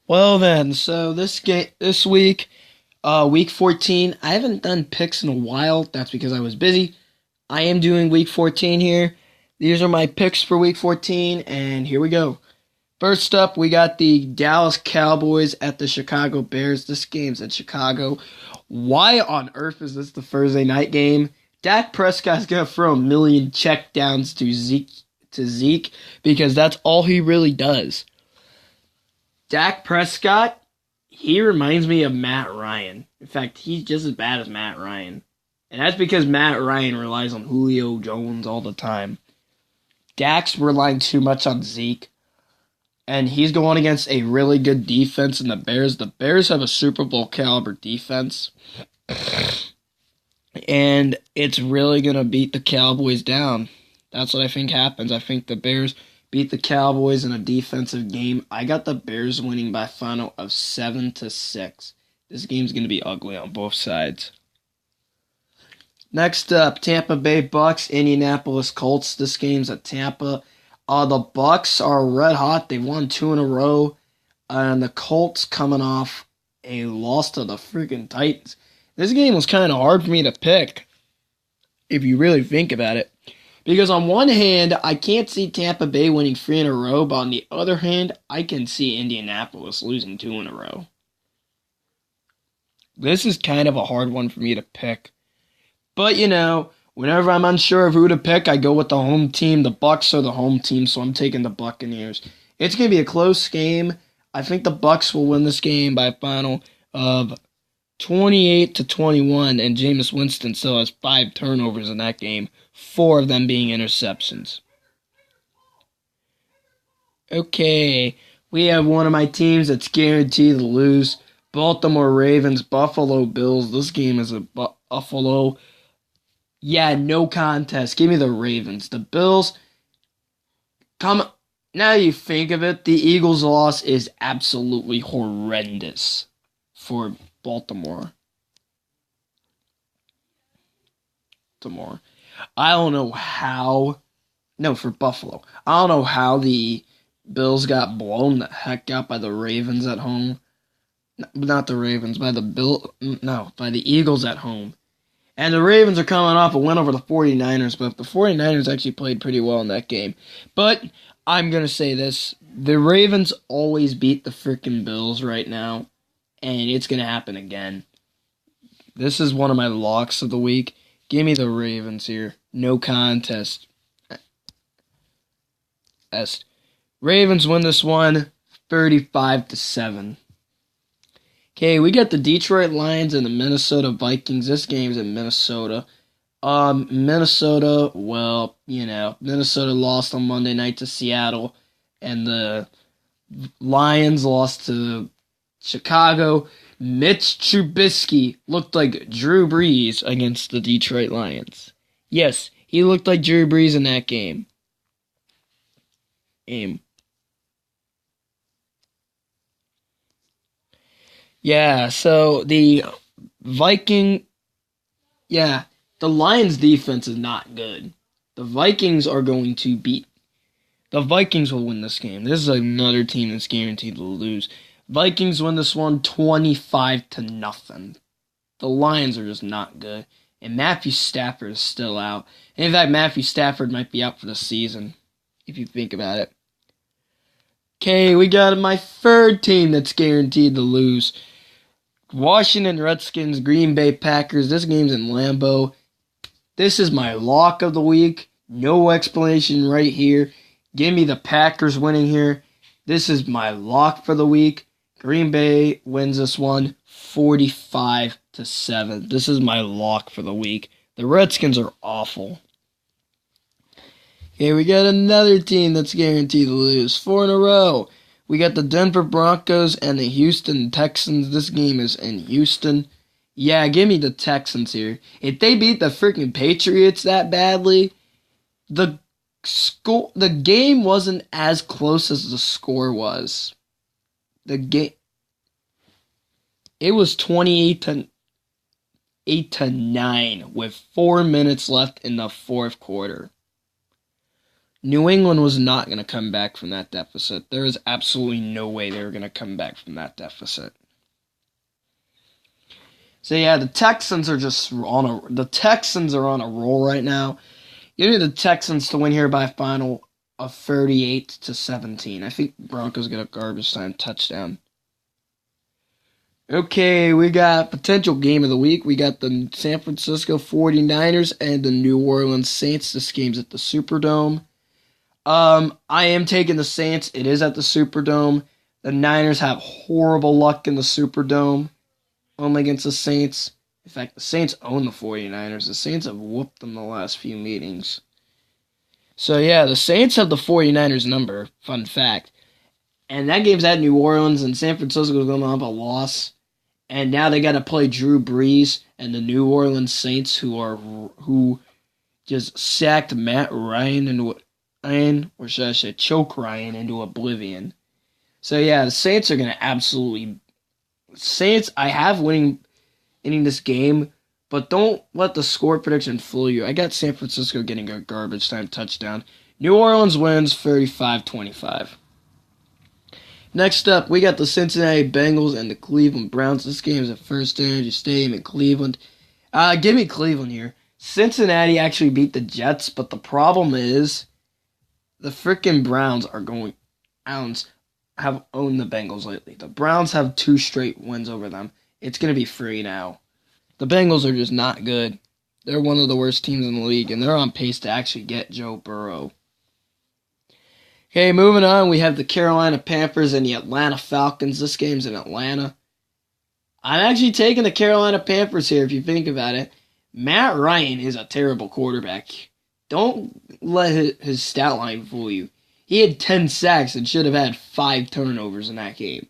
Well then, so this week, week 14, I haven't done picks in a while. That's because I was busy. I am doing week 14 here. These are my picks for week 14, and here we go. First up, we got the Dallas Cowboys at the Chicago Bears. This game's in Chicago. Why on earth is this the Thursday night game? Dak Prescott's gonna throw a million checkdowns to Zeke because that's all he really does. Dak Prescott, he reminds me of Matt Ryan. In fact, he's just as bad as Matt Ryan. And that's because Matt Ryan relies on Julio Jones all the time. Dak's relying too much on Zeke. And he's going against a really good defense in the Bears. The Bears have a Super Bowl caliber defense. And it's really going to beat the Cowboys down. That's what I think happens. I think the Bears beat the Cowboys in a defensive game. I got the Bears winning by a final of 7-6. This game's going to be ugly on both sides. Next up, Tampa Bay Bucks, Indianapolis Colts. This game's at Tampa. The Bucks are red hot. They won 2 in a row. And the Colts coming off a loss to the freaking Titans. This game was kind of hard for me to pick, if you really think about it. Because on one hand, I can't see Tampa Bay winning 3 in a row, but on the other hand, I can see Indianapolis losing 2 in a row. This is kind of a hard one for me to pick. But, whenever I'm unsure of who to pick, I go with the home team. The Bucks are the home team, so I'm taking the Buccaneers. It's going to be a close game. I think the Bucks will win this game by a final of 28-21, and Jameis Winston still has 5 turnovers in that game, 4 of them being interceptions. Okay, we have one of my teams that's guaranteed to lose. Baltimore Ravens, Buffalo Bills. This game is a Buffalo. Yeah, no contest. Give me the Ravens. The Bills, now you think of it, the Eagles' loss is absolutely horrendous for Baltimore. I don't know how. No, for Buffalo. I don't know how the Bills got blown the heck out by the Ravens at home. Not the Ravens, by the Eagles at home. And the Ravens are coming off a win over the 49ers, but the 49ers actually played pretty well in that game. But I'm going to say this. The Ravens always beat the freaking Bills right now, and it's going to happen again. This is one of my locks of the week. Give me the Ravens here. No contest. Ravens win this one 35-7. Okay, we got the Detroit Lions and the Minnesota Vikings. This game's in Minnesota. Minnesota lost on Monday night to Seattle, and the Lions lost to Chicago. Mitch Trubisky looked like Drew Brees against the Detroit Lions. Yes, he looked like Drew Brees in that game. Yeah, so the Lions defense is not good. The Vikings will win this game. This is another team that's guaranteed to lose. Vikings win this one 25-0. The Lions are just not good. And Matthew Stafford is still out. In fact, Matthew Stafford might be out for the season, if you think about it. Okay, we got my third team that's guaranteed to lose. Washington Redskins, Green Bay Packers. This game's in Lambeau. This is my lock of the week. No explanation right here. Give me the Packers winning here. This is my lock for the week. Green Bay wins this one 45-7. This is my lock for the week. The Redskins are awful. Okay, we got another team that's guaranteed to lose. 4 in a row. We got the Denver Broncos and the Houston Texans. This game is in Houston. Yeah, give me the Texans here. If they beat the freaking Patriots that badly, the game wasn't as close as the score was. It was 28-9 with 4 minutes left in the fourth quarter. New England was not going to come back from that deficit. There is absolutely no way they were going to come back from that deficit. So yeah, the Texans are on a roll right now. Give me the Texans to win here by a final of 38-17. I think Broncos get a garbage time touchdown. Okay, we got potential game of the week. We got the San Francisco 49ers and the New Orleans Saints. This game's at the Superdome. I am taking the Saints. It is at the Superdome. The Niners have horrible luck in the Superdome, only against the Saints. In fact, the Saints own the 49ers. The Saints have whooped them the last few meetings. So yeah, the Saints have the 49ers number, fun fact. And that game's at New Orleans, and San Francisco is going to have a loss. And now they got to play Drew Brees and the New Orleans Saints, who just sacked Matt Ryan or should I say choke Ryan into oblivion. So yeah, the Saints are going to absolutely... Saints, I have winning this game, but don't let the score prediction fool you. I got San Francisco getting a garbage time touchdown. New Orleans wins 35-25. Next up, we got the Cincinnati Bengals and the Cleveland Browns. This game is at First Energy Stadium in Cleveland. Give me Cleveland here. Cincinnati actually beat the Jets, but the problem is the freaking Browns have owned the Bengals lately. The Browns have 2 straight wins over them. It's going to be free now. The Bengals are just not good. They're one of the worst teams in the league, and they're on pace to actually get Joe Burrow. Okay, moving on, we have the Carolina Panthers and the Atlanta Falcons. This game's in Atlanta. I'm actually taking the Carolina Panthers here, if you think about it. Matt Ryan is a terrible quarterback. Don't let his stat line fool you. He had 10 sacks and should have had 5 turnovers in that game.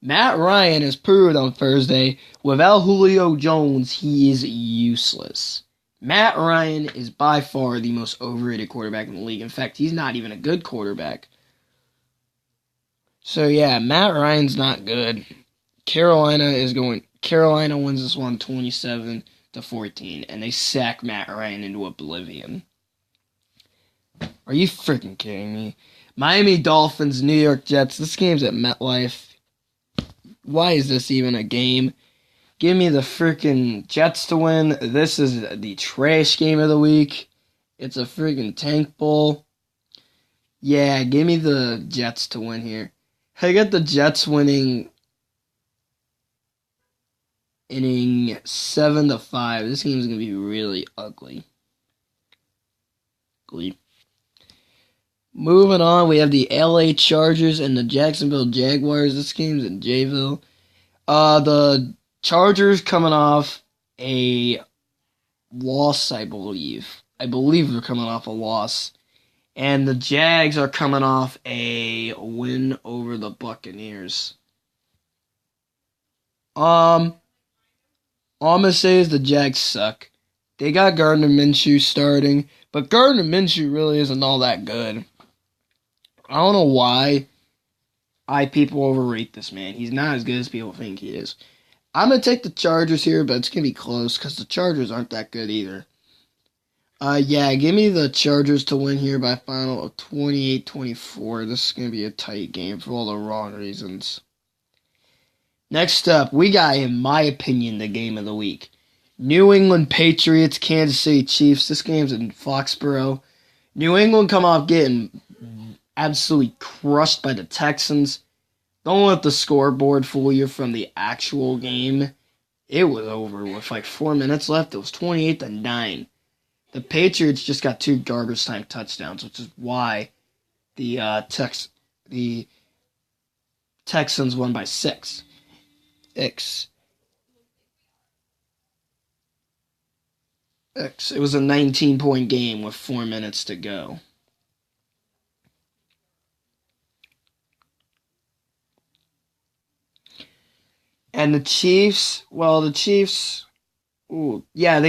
Matt Ryan has proved on Thursday, without Julio Jones, he is useless. Matt Ryan is by far the most overrated quarterback in the league. In fact, he's not even a good quarterback. So yeah, Matt Ryan's not good. Carolina wins this one 27-14, and they sack Matt Ryan into oblivion. Are you freaking kidding me? Miami Dolphins, New York Jets. This game's at MetLife. Why is this even a game? Give me the freaking Jets to win. This is the trash game of the week. It's a freaking tank bowl. Yeah, give me the Jets to win here. I got the Jets winning 7-5. This game is going to be really ugly. Moving on, we have the LA Chargers and the Jacksonville Jaguars. This game's in Jayville. The Chargers coming off a loss, I believe. I believe they're coming off a loss. And the Jags are coming off a win over the Buccaneers. All I'm going to say is the Jags suck. They got Gardner Minshew starting, but Gardner Minshew really isn't all that good. I don't know why people overrate this man. He's not as good as people think he is. I'm going to take the Chargers here, but it's going to be close because the Chargers aren't that good either. Yeah, give me the Chargers to win here by a final of 28-24. This is going to be a tight game for all the wrong reasons. Next up, we got, in my opinion, the game of the week. New England Patriots, Kansas City Chiefs. This game's in Foxborough. New England come off getting absolutely crushed by the Texans. Don't let the scoreboard fool you from the actual game. It was over with like 4 minutes left. It was 28-9. The Patriots just got 2 garbage time touchdowns, which is why the Texans won by 6. It was a 19-point game with 4 minutes to go. And the Chiefs, they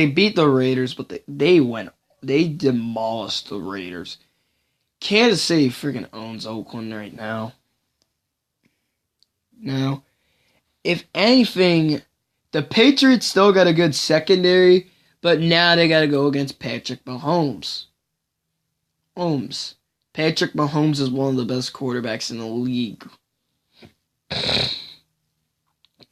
beat the Raiders, but they demolished the Raiders. Kansas City freaking owns Oakland right now. Now, if anything, the Patriots still got a good secondary, but now they got to go against Patrick Mahomes. Patrick Mahomes is one of the best quarterbacks in the league.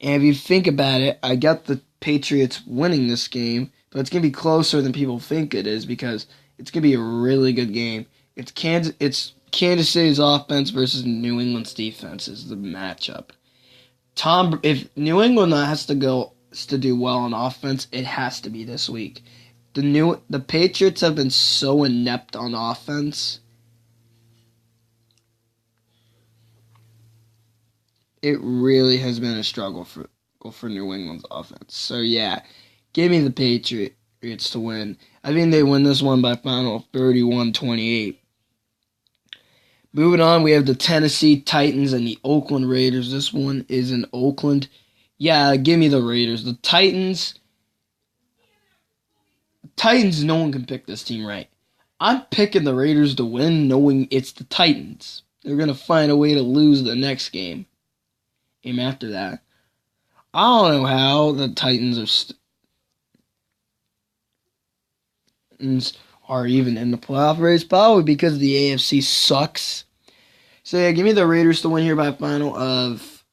And if you think about it, I got the Patriots winning this game, but it's going to be closer than people think it is because it's going to be a really good game. It's Kansas City's offense versus New England's defense is the matchup. If New England has to do well on offense, it has to be this week. The Patriots have been so inept on offense. It really has been a struggle for New England's offense. So yeah, give me the Patriots to win. I think they win this one by final 31-28. Moving on, we have the Tennessee Titans and the Oakland Raiders. This one is in Oakland. Yeah, give me the Raiders. The Titans, no one can pick this team right. I'm picking the Raiders to win knowing it's the Titans. They're going to find a way to lose the next game after that. I don't know how the Titans are even in the playoff race, probably because the AFC sucks. So yeah, give me the Raiders to win here by a final of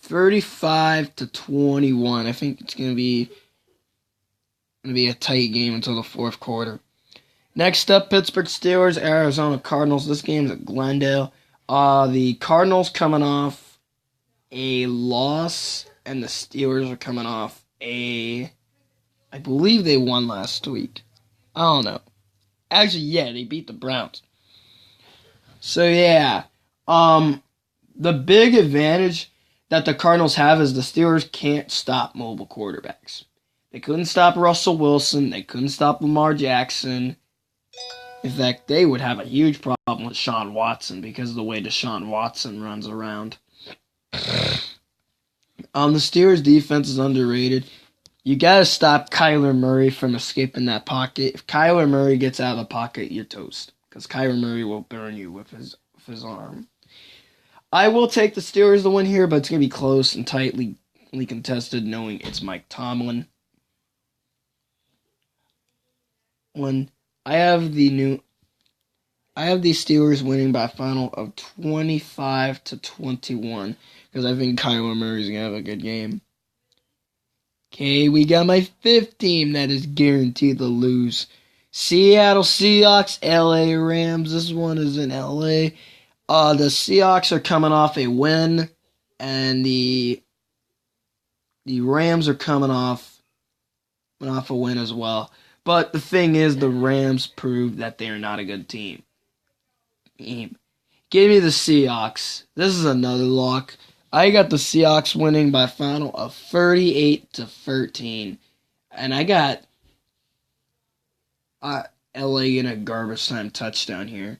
35-21. I think it's gonna be a tight game until the fourth quarter. Next up, Pittsburgh Steelers, Arizona Cardinals. This game's at Glendale. The Cardinals coming off a loss, and the Steelers are coming off I believe they won last week. I don't know. Actually, yeah, they beat the Browns. So yeah, the big advantage that the Cardinals have is the Steelers can't stop mobile quarterbacks. They couldn't stop Russell Wilson. They couldn't stop Lamar Jackson. In fact, they would have a huge problem with Deshaun Watson because of the way Deshaun Watson runs around. The Steelers' defense is underrated. You gotta stop Kyler Murray from escaping that pocket. If Kyler Murray gets out of the pocket, you're toast. Because Kyler Murray will burn you with his arm. I will take the Steelers to win here, but it's gonna be close and tightly contested, knowing it's Mike Tomlin. I have the Steelers winning by a final of 25-21 because I think Kyler Murray's gonna have a good game. Okay, we got my fifth team that is guaranteed to lose. Seattle Seahawks, LA Rams. This one is in LA. The Seahawks are coming off a win, and the Rams are coming off a win as well. But the thing is, the Rams proved that they are not a good team. Give me the Seahawks. This is another lock. I got the Seahawks winning by a final of 38-13. And I got LA in a garbage time touchdown here.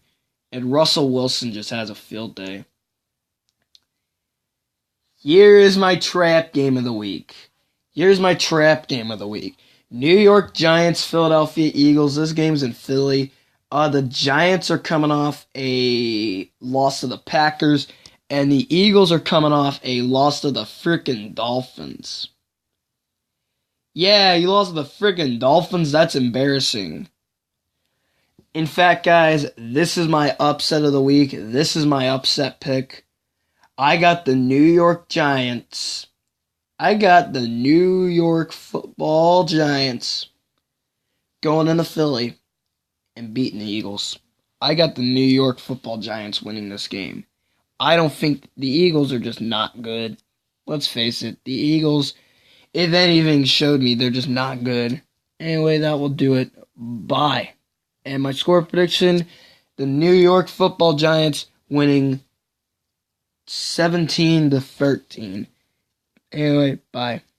And Russell Wilson just has a field day. Here is my trap game of the week. New York Giants, Philadelphia Eagles. This game's in Philly. The Giants are coming off a loss to the Packers, and the Eagles are coming off a loss to the frickin' Dolphins. Yeah, you lost to the frickin' Dolphins? That's embarrassing. In fact, guys, this is my upset of the week. This is my upset pick. I got the New York Giants. I got the New York Football Giants going into Philly and beating the Eagles. I got the New York Football Giants winning this game. I don't think the Eagles are just not good. Let's face it, the Eagles, if anything, showed me they're just not good. Anyway, that will do it. Bye. And my score prediction, the New York Football Giants winning 17-13. Anyway, bye.